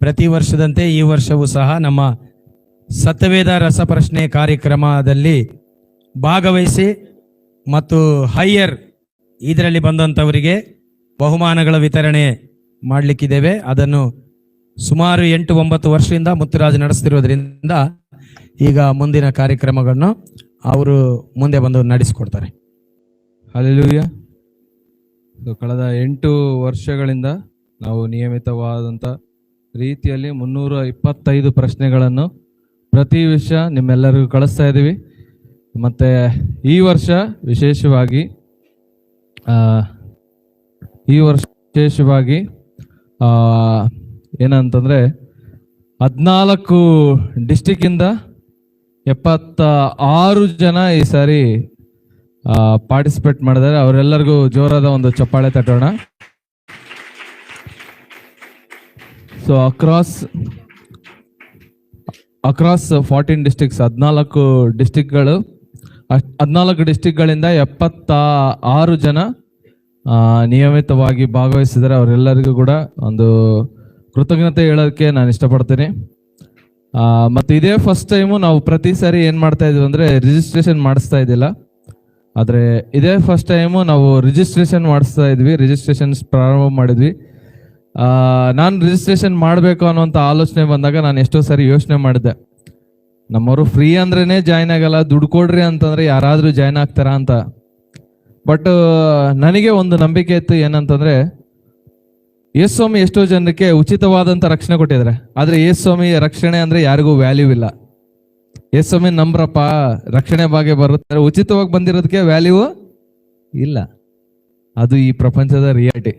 ಪ್ರತಿ ವರ್ಷದಂತೆ ಈ ವರ್ಷವೂ ಸಹ ನಮ್ಮ ಸತ್ಯವೇದ ರಸಪ್ರಶ್ನೆ ಕಾರ್ಯಕ್ರಮದಲ್ಲಿ ಭಾಗವಹಿಸಿ ಮತ್ತು ಹೈಯರ್ ಇದರಲ್ಲಿ ಬಂದಂಥವರಿಗೆ ಬಹುಮಾನಗಳ ವಿತರಣೆ ಮಾಡಲಿಕ್ಕಿದ್ದೇವೆ. ಅದನ್ನು ಸುಮಾರು 8-9 ವರ್ಷದಿಂದ ಮುತ್ತುರಾಜ್ ನಡೆಸ್ತಿರೋದ್ರಿಂದ ಈಗ ಮುಂದಿನ ಕಾರ್ಯಕ್ರಮಗಳನ್ನು ಅವರು ಮುಂದೆ ಬಂದು ನಡೆಸಿಕೊಡ್ತಾರೆ. ಹಲ್ಲೆಲೂಯಾ. ಕಳೆದ 8 ವರ್ಷಗಳಿಂದ ನಾವು ನಿಯಮಿತವಾದಂಥ ರೀತಿಯಲ್ಲಿ 325 ಪ್ರಶ್ನೆಗಳನ್ನು ಪ್ರತಿ ವರ್ಷ ನಿಮ್ಮೆಲ್ಲರಿಗೂ ಕಳಿಸ್ತಾ ಇದ್ದೀವಿ. ಮತ್ತು ಈ ವರ್ಷ ವಿಶೇಷವಾಗಿ ಏನಂತಂದರೆ 14 ಡಿಸ್ಟಿಕ್ಕಿಂದ 76 ಜನ ಈ ಸಾರಿ ಪಾರ್ಟಿಸಿಪೇಟ್ ಮಾಡಿದ್ದಾರೆ. ಅವರೆಲ್ಲರಿಗೂ ಜೋರಾದ ಒಂದು ಚಪ್ಪಾಳೆ ತಟ್ಟೋಣ. ಸೊ ಅಕ್ರಾಸ್ 14 ಡಿಸ್ಟಿಕ್ಸ್, 14 ಡಿಸ್ಟಿಕ್ಗಳು, 14 ಡಿಸ್ಟಿಕ್ಗಳಿಂದ 76 ಜನ ನಿಯಮಿತವಾಗಿ ಭಾಗವಹಿಸಿದ್ದಾರೆ. ಅವರೆಲ್ಲರಿಗೂ ಕೂಡ ಒಂದು ಕೃತಜ್ಞತೆ ಹೇಳೋದಕ್ಕೆ ನಾನು ಇಷ್ಟಪಡ್ತೀನಿ. ಮತ್ತು ಇದೇ ಫಸ್ಟ್ ಟೈಮು ನಾವು ಪ್ರತಿ ಸಾರಿ ಏನು ಮಾಡ್ತಾ ಇದ್ವಿ ಅಂದರೆ ರಿಜಿಸ್ಟ್ರೇಷನ್ ಮಾಡಿಸ್ತಾ ಇದ್ದಿಲ್ಲ. ಆದರೆ ಇದೇ ಫಸ್ಟ್ ಟೈಮು ನಾವು ರಿಜಿಸ್ಟ್ರೇಷನ್ ಮಾಡಿಸ್ತಾ ಇದ್ವಿ. ರಿಜಿಸ್ಟ್ರೇಷನ್ಸ್ ಪ್ರಾರಂಭ ಮಾಡಿದ್ವಿ. ನಾನು ರಿಜಿಸ್ಟ್ರೇಷನ್ ಮಾಡಬೇಕು ಅನ್ನೋಂಥ ಆಲೋಚನೆ ಬಂದಾಗ ನಾನು ಎಷ್ಟೋ ಸಾರಿ ಯೋಚನೆ ಮಾಡಿದ್ದೆ, ನಮ್ಮವರು ಫ್ರೀ ಅಂದ್ರೇ ಜಾಯ್ನ್ ಆಗಲ್ಲ, ದುಡ್ಡು ಕೊಡ್ರಿ ಅಂತಂದರೆ ಯಾರಾದರೂ ಜಾಯ್ನ್ ಆಗ್ತಾರಾ ಅಂತ. ಬಟ್ ನನಗೆ ಒಂದು ನಂಬಿಕೆ ಇತ್ತು, ಏನಂತಂದರೆ ಯೇಸು ಸ್ವಾಮಿ ಎಷ್ಟೋ ಜನಕ್ಕೆ ಉಚಿತವಾದಂಥ ರಕ್ಷಣೆ ಕೊಟ್ಟಿದ್ದಾರೆ. ಆದರೆ ಯೇಸು ಸ್ವಾಮಿ ರಕ್ಷಣೆ ಅಂದರೆ ಯಾರಿಗೂ ವ್ಯಾಲ್ಯೂ ಇಲ್ಲ. ಯೇಸು ಸ್ವಾಮಿ ನಂಬ್ರಪ್ಪ ರಕ್ಷಣೆ ಬಗ್ಗೆ ಬರುತ್ತೆ, ಉಚಿತವಾಗಿ ಬಂದಿರೋದಕ್ಕೆ ವ್ಯಾಲ್ಯೂ ಇಲ್ಲ. ಅದು ಈ ಪ್ರಪಂಚದ ರಿಯಾಲಿಟಿ.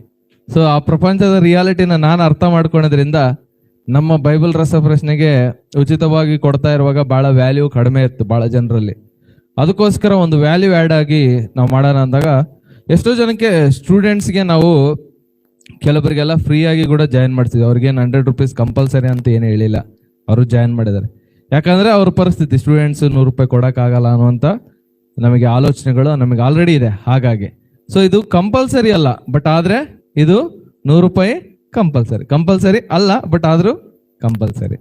ಸೊ ಆ ಪ್ರಪಂಚದ ರಿಯಾಲಿಟಿನ ನಾನು ಅರ್ಥ ಮಾಡ್ಕೊಳೋದ್ರಿಂದ ನಮ್ಮ ಬೈಬಲ್ ರಸಪ್ರಶ್ನೆಗೆ ಉಚಿತವಾಗಿ ಕೊಡ್ತಾ ಇರುವಾಗ ಭಾಳ ವ್ಯಾಲ್ಯೂ ಕಡಿಮೆ ಇತ್ತು ಭಾಳ ಜನರಲ್ಲಿ. ಅದಕ್ಕೋಸ್ಕರ ಒಂದು ವ್ಯಾಲ್ಯೂ ಆ್ಯಡ್ ಆಗಿ ನಾವು ಮಾಡೋಣ ಅಂದಾಗ ಎಷ್ಟೋ ಜನಕ್ಕೆ ಸ್ಟೂಡೆಂಟ್ಸ್ಗೆ ನಾವು ಕೆಲವರಿಗೆಲ್ಲ ಫ್ರೀಯಾಗಿ ಕೂಡ ಜಾಯಿನ್ ಮಾಡ್ತಿದ್ವಿ. ಅವ್ರಿಗೇನು 100 ರೂಪೀಸ್ ಕಂಪಲ್ಸರಿ ಅಂತ ಏನು ಹೇಳಿಲ್ಲ, ಅವರು ಜಾಯಿನ್ ಮಾಡಿದ್ದಾರೆ. ಯಾಕಂದರೆ ಅವ್ರ ಪರಿಸ್ಥಿತಿ ಸ್ಟೂಡೆಂಟ್ಸ್ 100 ರೂಪಾಯಿ ಕೊಡೋಕ್ಕಾಗಲ್ಲ ಅನ್ನುವಂಥ ನಮಗೆ ಆಲೋಚನೆಗಳು ನಮಗೆ ಆಲ್ರೆಡಿ ಇದೆ. ಹಾಗಾಗಿ ಸೊ ಇದು ಕಂಪಲ್ಸರಿ ಅಲ್ಲ, ಬಟ್ ಆದರೆ ಇದು 100 ರೂಪಾಯಿ ಕಂಪಲ್ಸರಿ ಅಲ್ಲ, ಬಟ್ ಆದರೂ ಕಂಪಲ್ಸರಿ.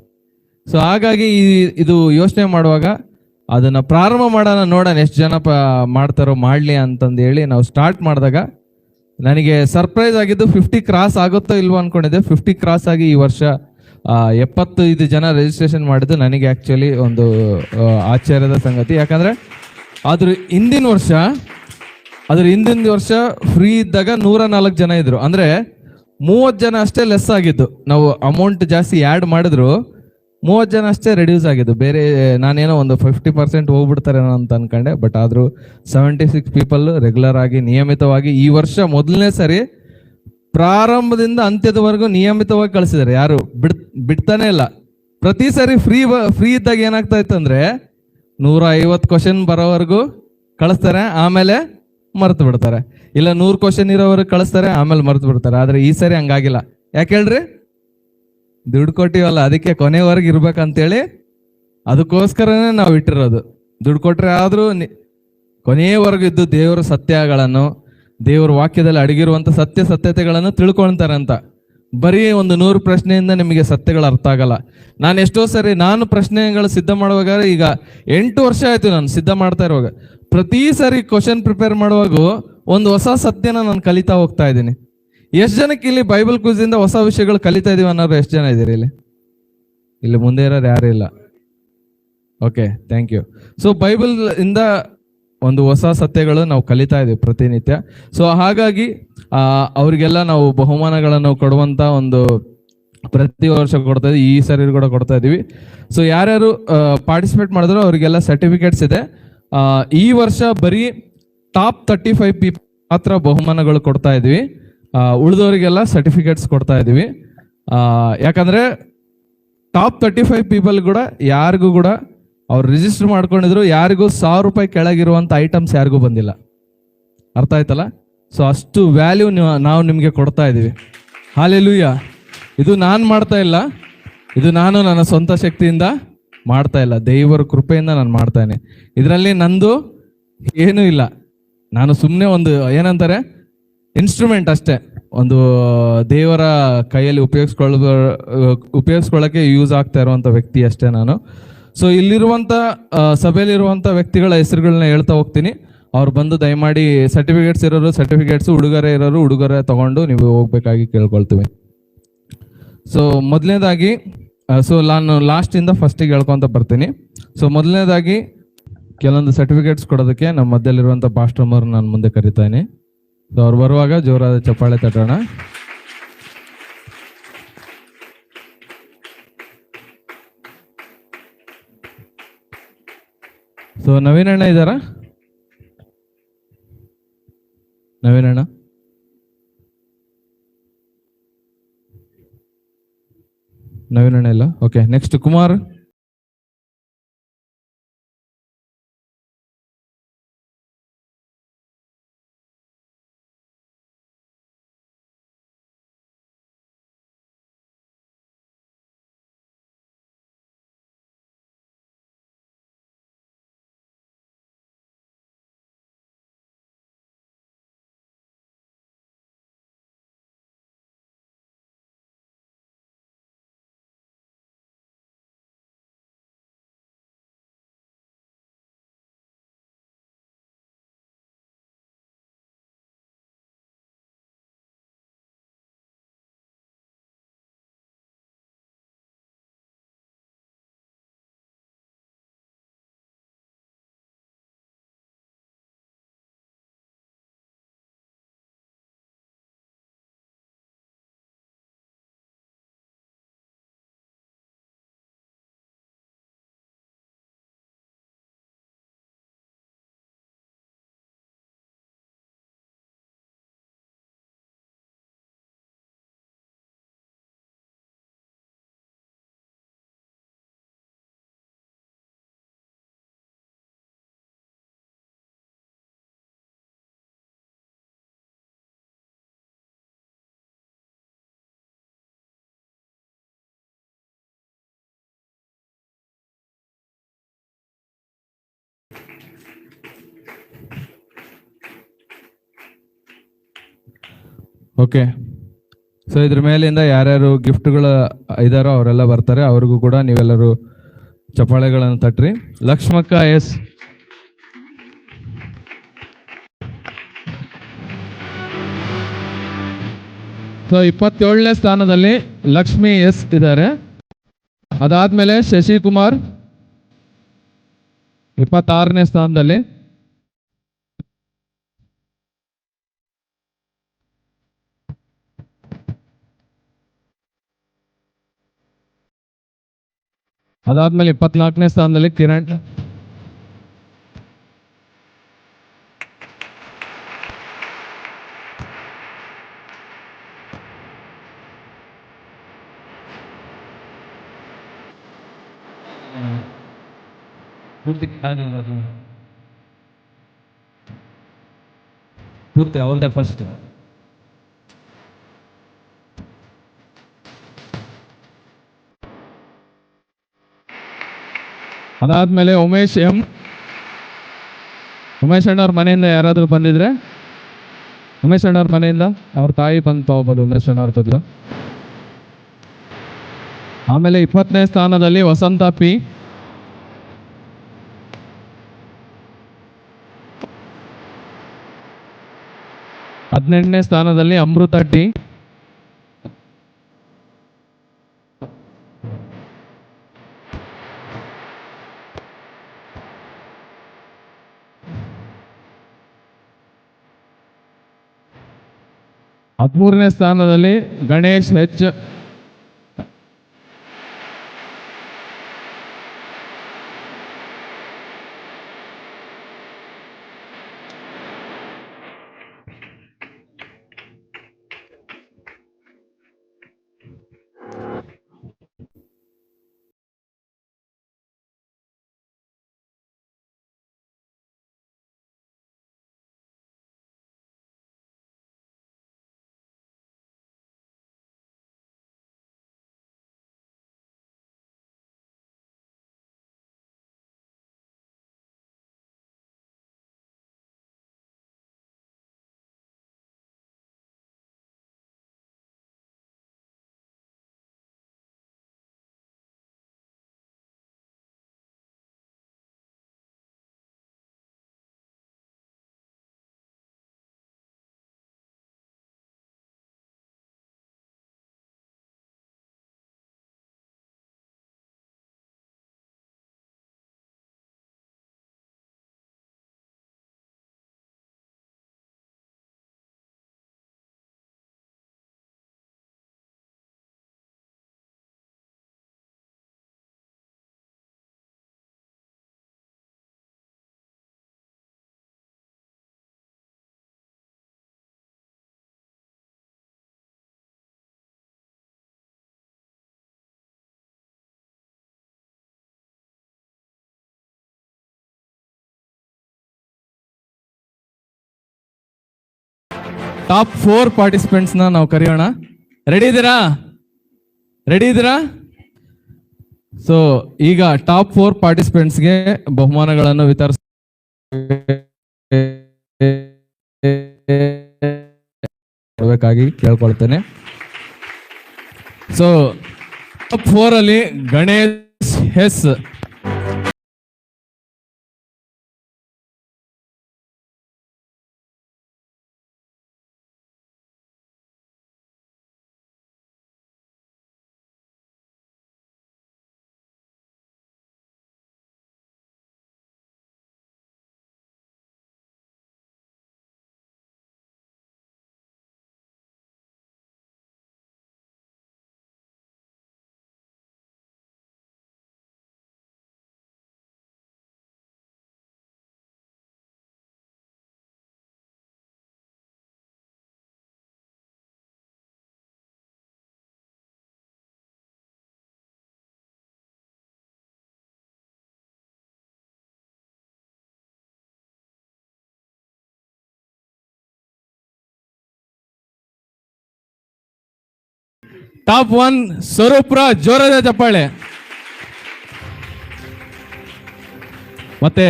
ಸೊ ಹಾಗಾಗಿ ಇದು ಯೋಚನೆ ಮಾಡುವಾಗ ಅದನ್ನು ಪ್ರಾರಂಭ ಮಾಡೋಣ, ನೋಡೋಣ ಎಷ್ಟು ಜನ ಮಾಡ್ತಾರೋ ಮಾಡಲಿ ಅಂತಂದು ಹೇಳಿ ನಾವು ಸ್ಟಾರ್ಟ್ ಮಾಡಿದಾಗ ನನಗೆ ಸರ್ಪ್ರೈಸ್ ಆಗಿದ್ದು 50 ಕ್ರಾಸ್ ಆಗುತ್ತೋ ಇಲ್ವೋ ಅಂದ್ಕೊಂಡಿದ್ದೆ. 50 ಕ್ರಾಸ್ ಆಗಿ ಈ ವರ್ಷ 75 ಜನ ರಿಜಿಸ್ಟ್ರೇಷನ್ ಮಾಡಿದ್ದು ನನಗೆ ಆ್ಯಕ್ಚುಲಿ ಒಂದು ಆಶ್ಚರ್ಯದ ಸಂಗತಿ. ಯಾಕಂದರೆ ಅದ್ರ ಹಿಂದಿನ ವರ್ಷ ಫ್ರೀ ಇದ್ದಾಗ 104 ಜನ ಇದ್ರು. ಅಂದರೆ 30 ಜನ ಅಷ್ಟೇ ಲೆಸ್ ಆಗಿದ್ದು. ನಾವು ಅಮೌಂಟ್ ಜಾಸ್ತಿ ಆ್ಯಡ್ ಮಾಡಿದ್ರು 30 ಜನ ಅಷ್ಟೇ ರೆಡ್ಯೂಸ್ ಆಗಿದ್ದು. ಬೇರೆ ನಾನೇನೋ ಒಂದು 50% ಹೋಗ್ಬಿಡ್ತಾರೇನೋ ಅಂತ ಅನ್ಕೊಂಡೆ, ಬಟ್ ಆದರೂ 76 ಪೀಪಲ್ ರೆಗ್ಯುಲರ್ ಆಗಿ ನಿಯಮಿತವಾಗಿ ಈ ವರ್ಷ ಮೊದಲನೇ ಸರಿ ಪ್ರಾರಂಭದಿಂದ ಅಂತ್ಯದವರೆಗೂ ನಿಯಮಿತವಾಗಿ ಕಳಿಸಿದ್ದಾರೆ. ಯಾರು ಬಿಡ್ತಾನೆ ಇಲ್ಲ. ಪ್ರತಿ ಸರಿ ಫ್ರೀ ಇದ್ದಾಗ ಏನಾಗ್ತಾ ಇತ್ತು ಅಂದರೆ 150 ಕ್ವಶನ್ ಬರೋವರೆಗೂ ಕಳಿಸ್ತಾರೆ, ಆಮೇಲೆ ಮರೆತು ಬಿಡ್ತಾರೆ. ಇಲ್ಲ 100 ಕ್ವಶನ್ ಇರೋವರೆಗೂ ಕಳಿಸ್ತಾರೆ, ಆಮೇಲೆ ಮರೆತು ಬಿಡ್ತಾರೆ. ಆದರೆ ಈ ಸರಿ ಹಂಗಾಗಿಲ್ಲ. ಯಾಕೆ ಹೇಳ್ರಿ? ದುಡ್ಡು ಕೊಟ್ಟಿವಲ್ಲ, ಅದಕ್ಕೆ ಕೊನೆವರೆಗೆ ಇರ್ಬೇಕಂತೇಳಿ ಅದಕ್ಕೋಸ್ಕರನೇ ನಾವು ಇಟ್ಟಿರೋದು. ದುಡ್ಡು ಕೊಟ್ಟರೆ ಆದರೂ ಕೊನೆಯವರೆಗೂ ಇದ್ದು ದೇವರ ಸತ್ಯಗಳನ್ನು, ದೇವರ ವಾಕ್ಯದಲ್ಲಿ ಅಡಗಿರುವಂಥ ಸತ್ಯತೆಗಳನ್ನು ತಿಳ್ಕೊಳ್ತಾರೆ ಅಂತ. ಬರೀ ಒಂದು 100 ಪ್ರಶ್ನೆಯಿಂದ ನಿಮಗೆ ಸತ್ಯಗಳು ಅರ್ಥ ಆಗಲ್ಲ. ನಾನು ಎಷ್ಟೋ ಸರಿ ಪ್ರಶ್ನೆಗಳು ಸಿದ್ಧ ಮಾಡುವಾಗ, ಈಗ 8 ವರ್ಷ ಆಯಿತು ನಾನು ಸಿದ್ಧ ಮಾಡ್ತಾ ಇರುವಾಗ, ಪ್ರತಿ ಸಾರಿ ಕ್ವಶನ್ ಪ್ರಿಪೇರ್ ಮಾಡುವಾಗ ಒಂದು ಹೊಸ ಸತ್ಯನ ನಾನು ಕಲಿತಾ ಹೋಗ್ತಾ ಇದ್ದೀನಿ. ಎಷ್ಟು ಜನಕ್ಕೆ ಇಲ್ಲಿ ಬೈಬಲ್ ಕ್ವಿಜಿಂದ ಹೊಸ ವಿಷಯಗಳು ಕಲಿತಾ ಇದೀವಿ ಅನ್ನೋರು ಎಷ್ಟು ಜನ ಇದ್ದೀರಿ ಇಲ್ಲಿ ಮುಂದೆ ಇರೋರು ಯಾರು ಇಲ್ಲ? Okay, thank you. So Bible ಇಂದ ಒಂದು ಹೊಸ ಸತ್ಯಗಳು ನಾವು ಕಲಿತಾ ಇದೀವಿ ಪ್ರತಿನಿತ್ಯ. ಸೊ ಹಾಗಾಗಿ ಅವರಿಗೆಲ್ಲ ನಾವು ಬಹುಮಾನಗಳನ್ನು ಕೊಡುವಂತ ಒಂದು ಪ್ರತಿ ವರ್ಷ ಕೊಡ್ತಾ ಇದೀವಿ. ಈ ಸರಿ ಕೂಡ ಕೊಡ್ತಾ ಇದೀವಿ. ಸೊ ಯಾರ್ಯಾರು ಪಾರ್ಟಿಸಿಪೇಟ್ ಮಾಡಿದ್ರು ಅವರಿಗೆಲ್ಲ ಸರ್ಟಿಫಿಕೇಟ್ಸ್ ಇದೆ. ಈ ವರ್ಷ ಬರೀ ಟಾಪ್ 35 ಪೀಪಲ್ ಮಾತ್ರ ಬಹುಮಾನಗಳು ಕೊಡ್ತಾ ಇದೀವಿ. ಉಳಿದವರಿಗೆಲ್ಲ ಸರ್ಟಿಫಿಕೇಟ್ಸ್ ಕೊಡ್ತಾ ಇದೀವಿ. ಯಾಕಂದ್ರೆ ಟಾಪ್ 35 ಪೀಪಲ್ ಕೂಡ ಯಾರಿಗೂ ಕೂಡ ಅವ್ರು ರಿಜಿಸ್ಟರ್ ಮಾಡ್ಕೊಂಡಿದ್ರು, ಯಾರಿಗೂ 1000 ರೂಪಾಯಿ ಕೆಳಗಿರುವಂಥ ಐಟಮ್ಸ್ ಯಾರಿಗೂ ಬಂದಿಲ್ಲ. ಅರ್ಥ ಆಯ್ತಲ್ಲ? ಸೊ ಅಷ್ಟು ವ್ಯಾಲ್ಯೂ ನಾವು ನಿಮಗೆ ಕೊಡ್ತಾ ಇದ್ದೀವಿ. ಹಾಲೆಲೂಯಾ. ಇದು ನಾನು ಮಾಡ್ತಾ ಇಲ್ಲ, ಇದು ನಾನು ನನ್ನ ಸ್ವಂತ ಶಕ್ತಿಯಿಂದ ಮಾಡ್ತಾ ಇಲ್ಲ, ದೇವರ ಕೃಪೆಯಿಂದ ನಾನು ಮಾಡ್ತಾನೆ. ಇದರಲ್ಲಿ ನಂದು ಏನೂ ಇಲ್ಲ. ನಾನು ಸುಮ್ಮನೆ ಒಂದು ಏನಂತಾರೆ ಇನ್ಸ್ಟ್ರೂಮೆಂಟ್ ಅಷ್ಟೇ. ಒಂದು ದೇವರ ಕೈಯಲ್ಲಿ ಉಪಯೋಗಿಸ್ಕೊಳ್ಳೋಕೆ ಯೂಸ್ ಆಗ್ತಾ ಇರುವಂತ ವ್ಯಕ್ತಿ ಅಷ್ಟೇ ನಾನು. ಸೊ ಇಲ್ಲಿರುವಂತ ಸಭೆಯಲ್ಲಿರುವಂತ ವ್ಯಕ್ತಿಗಳ ಹೆಸರುಗಳನ್ನ ಹೇಳ್ತಾ ಹೋಗ್ತೀನಿ. ಅವ್ರು ಬಂದು ದಯಮಾಡಿ ಸರ್ಟಿಫಿಕೇಟ್ಸ್ ಇರೋರು ಸರ್ಟಿಫಿಕೇಟ್ಸ್, ಉಡುಗೊರೆ ಇರೋರು ಉಡುಗೊರೆ ತಗೊಂಡು ನೀವು ಹೋಗ್ಬೇಕಾಗಿ ಕೇಳ್ಕೊಳ್ತೀವಿ. ಸೊ ಮೊದಲನೇದಾಗಿ ನಾನು ಲಾಸ್ಟ್ ಇಂದ ಫಸ್ಟಿಗೆ ಹೇಳ್ಕೊಂತ ಬರ್ತೀನಿ. ಸೊ ಮೊದಲನೇದಾಗಿ ಕೆಲವೊಂದು ಸರ್ಟಿಫಿಕೇಟ್ಸ್ ಕೊಡೋದಕ್ಕೆ ನಮ್ಮ ಮಧ್ಯದಲ್ಲಿರುವಂಥ ಪಾಸ್ಟರ್ ಅವ್ರು ನಾನು ಮುಂದೆ ಕರಿತಾನೆ. ಸೊ ಅವ್ರು ಬರುವಾಗ ಜೋರಾದ ಚಪ್ಪಾಳೆ ತಟ್ಟೋಣ. ಸೊ ನವೀನಣ್ಣ ಇದ್ದಾರಾ? ನವೀನಣ್ಣ ಇಲ್ಲ. Okay, next Kumar. Okay, so ಇದ್ರ ಮೇಲಿಂದ ಯಾರ್ಯಾರು ಗಿಫ್ಟ್ಗಳು ಇದಾರೋ ಅವರೆಲ್ಲ ಬರ್ತಾರೆ. ಅವ್ರಿಗೂ ಕೂಡ ನೀವೆಲ್ಲರೂ ಚಪ್ಪಾಳೆಗಳನ್ನು ತಟ್ರಿ. ಲಕ್ಷ್ಮಕ್ಕ ಎಸ್. ಸೊ 27ನೇ ಸ್ಥಾನದಲ್ಲಿ ಲಕ್ಷ್ಮಿ ಎಸ್ ಇದ್ದಾರೆ. ಅದಾದ್ಮೇಲೆ ಶಶಿಕುಮಾರ್ 26ನೇ ಸ್ಥಾನದಲ್ಲಿ. ಅದಾದ್ಮೇಲೆ 24ನೇ ಸ್ಥಾನದಲ್ಲಿ ಕಿರಣ್. ಫಸ್ಟ್ ಅದಾದ್ಮೇಲೆ ಉಮೇಶ್ ಎಂ. ಉಮೇಶ್ ಅಣ್ಣವ್ರ ಮನೆಯಿಂದ ಯಾರಾದ್ರೂ ಬಂದಿದ್ರೆ ಉಮೇಶ್ ಅಣ್ಣವ್ರ ಮನೆಯಿಂದ ಅವ್ರ ತಾಯಿ ಬಂದು ತಗೋಬೋದು ಉಮೇಶ್ ಅಣ್ಣವ್ರ ಬದಲು. ಆಮೇಲೆ 20ನೇ ಸ್ಥಾನದಲ್ಲಿ ವಸಂತ ಪಿ. 18ನೇ ಸ್ಥಾನದಲ್ಲಿ ಅಮೃತ ಟಿ. 13ನೇ ಸ್ಥಾನದಲ್ಲಿ ಗಣೇಶ್ ಎಚ್. ಟಾಪ್ 4 ಪಾರ್ಟಿಸಿಪೆಂಟ್ಸ್ ನಾವು ಕರೆಯೋಣ. ರೆಡಿ ಇದ್ದೀರಾ? ಸೊ ಈಗ ಟಾಪ್ 4 ಪಾರ್ಟಿಸಿಪೆಂಟ್ಸ್ಗೆ ಬಹುಮಾನಗಳನ್ನು ವಿತರಿಸಬೇಕಾಗಿ ಕೇಳ್ಕೊಳ್ತೇನೆ. ಸೊ ಟಾಪ್ 4 ಅಲ್ಲಿ ಗಣೇಶ್ ಎಸ್. ಟಾಪ್ 1 ಸ್ವರೂಪ್ರಾಜ್, ಜೋರಾದ ಚಪ್ಪಾಳೆ. ಮತ್ತೆ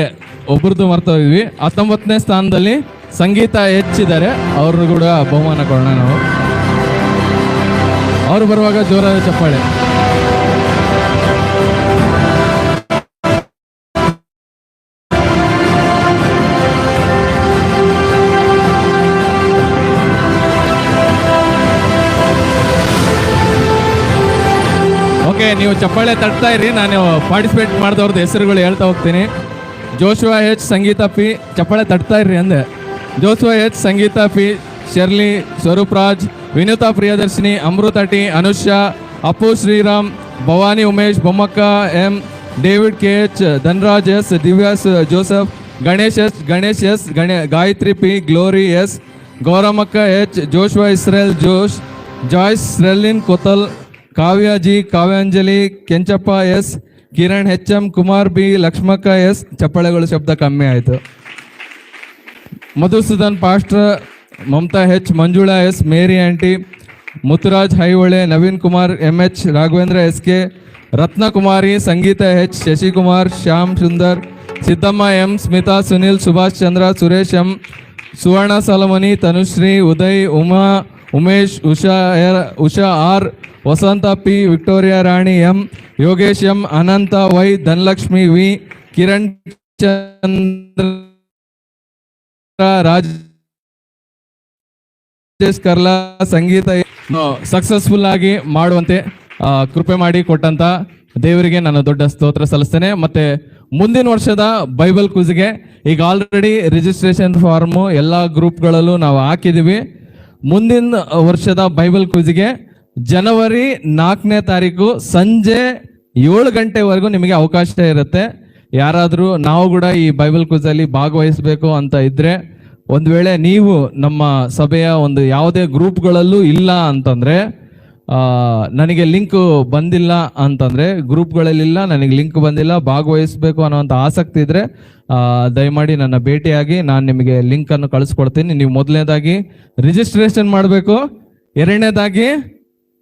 ಒಬ್ರದ್ದು ಮರ್ತಾ ಇದ್ವಿ, 19ನೇ ಸ್ಥಾನದಲ್ಲಿ ಸಂಗೀತ ಹೆಚ್ಚಿದ್ದಾರೆ, ಅವ್ರನ್ನು ಕೂಡ ಬಹುಮಾನ ಕೊಡೋಣ ನಾವು. ಅವ್ರು ಬರುವಾಗ ಜೋರಾದ ಚಪ್ಪಾಳೆ. ಓಕೆ, ನೀವು ಚಪ್ಪಾಳೆ ತಟ್ತಾ ಇರಿ, ನಾನು ಪಾರ್ಟಿಸಿಪೇಟ್ ಮಾಡಿದವ್ರದ್ದು ಹೆಸರುಗಳು ಹೇಳ್ತಾ ಹೋಗ್ತೀನಿ. ಜೋಶುವಾ ಎಚ್, ಸಂಗೀತ ಪಿ, ಚಪ್ಪಾಳೆ ತಟ್ತಾ ಇರ್ರಿ ಅಂದೆ. Joshua H, Sangeetha P, Shirley, Swaroopraj, Vinutha Priyadarshini, Amrutha T, Anusha, Appu Sriram, Bhavani Umesh, Bommakka M, David K H, Dhanraj S, Divyas Joseph, Ganesh S, Gayathri P, Glory S, Gauramakka H, Joshua Israel Josh, Joyce ಸ್ರೆಲ್ಲಿನ್ ಕೊತಲ್, Kavya G, Kavyanjali, Kenchappa S, Kiran H M, Kumar B, Lakshmakka S. ಚಪ್ಪಾಳೆಗಳು ಶಬ್ದ ಕಮ್ಮಿ ಆಯಿತು. Madhusudan pastor, Mamata H, Manjula S, Mary aunty, Muthuraj ಹೈಹೊಳೆ, Naveen Kumar M H, Raghavendra S K, Ratnakumari, Sangeetha H, Shashikumar, Shyam Sundar, Siddamma M, Smitha Sunil, Subhash Chandra, Suresh M, Suvarna Salamani, Tanushree, Uday, Uma, Umesh, Usha R, Vasantha P, Victoria Rani M, Yogesh M, Anantha Y, Dhanalakshmi V, Kiran Chandra, Rajesh Karla, ಸಂಗೀತ successful ಆಗಿ ಮಾಡುವಂತೆ ಕೃಪೆ ಮಾಡಿ ಕೊಟ್ಟಂತ ದೇವರಿಗೆ ನಾನು ದೊಡ್ಡ ಸ್ತೋತ್ರ ಸಲ್ಲಿಸ್ತೇನೆ. ಮತ್ತೆ ಮುಂದಿನ ವರ್ಷದ ಬೈಬಲ್ ಕ್ವಿಜ್ಗೆ ಈಗ ಆಲ್ರೆಡಿ ರಿಜಿಸ್ಟ್ರೇಷನ್ ಫಾರ್ಮು ಎಲ್ಲ ಗ್ರೂಪ್ಗಳಲ್ಲೂ ನಾವು ಹಾಕಿದ್ದೀವಿ. ಮುಂದಿನ ವರ್ಷದ ಬೈಬಲ್ ಕ್ವಿಜ್ಗೆ ಜನವರಿ 4ನೇ ತಾರೀಕು ಸಂಜೆ 7 ಗಂಟೆವರೆಗೂ ನಿಮಗೆ ಅವಕಾಶ ಇರುತ್ತೆ. ಯಾರಾದರೂ ನಾವು ಕೂಡ ಈ ಬೈಬಲ್ ಕ್ವಿಜಲ್ಲಿ ಭಾಗವಹಿಸಬೇಕು ಅಂತ ಇದ್ರೆ, ಒಂದು ವೇಳೆ ನೀವು ನಮ್ಮ ಸಭೆಯ ಒಂದು ಯಾವುದೇ ಗ್ರೂಪ್ಗಳಲ್ಲೂ ಇಲ್ಲ ಅಂತಂದ್ರೆ, ನನಗೆ ಲಿಂಕ್ ಬಂದಿಲ್ಲ ಅಂತಂದ್ರೆ, ಗ್ರೂಪ್ಗಳಲ್ಲಿಲ್ಲ, ನನಗೆ ಲಿಂಕ್ ಬಂದಿಲ್ಲ, ಭಾಗವಹಿಸಬೇಕು ಅನ್ನೋಂಥ ಆಸಕ್ತಿ ಇದ್ರೆ ದಯಮಾಡಿ ನನ್ನ ಭೇಟಿಯಾಗಿ ನಾನು ನಿಮಗೆ ಲಿಂಕನ್ನು ಕಳಿಸ್ಕೊಡ್ತೀನಿ. ನೀವು ಮೊದಲನೇದಾಗಿ ರಿಜಿಸ್ಟ್ರೇಷನ್ ಮಾಡಬೇಕು, ಎರಡನೇದಾಗಿ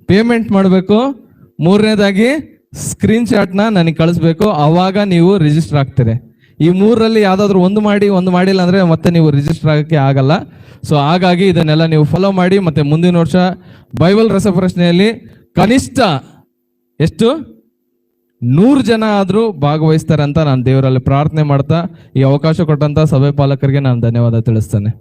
ಪೇಮೆಂಟ್ ಮಾಡಬೇಕು, ಮೂರನೇದಾಗಿ ಸ್ಕ್ರೀನ್ ಶಾಟ್ನ ನನಗೆ ಕಳಿಸ್ಬೇಕು. ಆವಾಗ ನೀವು ರಿಜಿಸ್ಟರ್ ಆಗ್ತೀರಿ. ಈ 3ರಲ್ಲಿ ಯಾವುದಾದ್ರೂ ಒಂದು ಮಾಡಿಲ್ಲ ಅಂದರೆ ಮತ್ತೆ ನೀವು ರಿಜಿಸ್ಟರ್ ಆಗೋಕ್ಕೆ ಆಗಲ್ಲ. ಸೊ ಹಾಗಾಗಿ ಇದನ್ನೆಲ್ಲ ನೀವು ಫಾಲೋ ಮಾಡಿ. ಮತ್ತು ಮುಂದಿನ ವರ್ಷ ಬೈಬಲ್ ರಸಪ್ರಶ್ನೆಯಲ್ಲಿ ಕನಿಷ್ಠ ಎಷ್ಟು 100 ಜನ ಆದರೂ ಭಾಗವಹಿಸ್ತಾರೆ ಅಂತ ನಾನು ದೇವರಲ್ಲಿ ಪ್ರಾರ್ಥನೆ ಮಾಡ್ತಾ ಈ ಅವಕಾಶ ಕೊಟ್ಟಂತ ಸಭೆ ಪಾಲಕರಿಗೆ ನಾನು ಧನ್ಯವಾದ ತಿಳಿಸ್ತೇನೆ.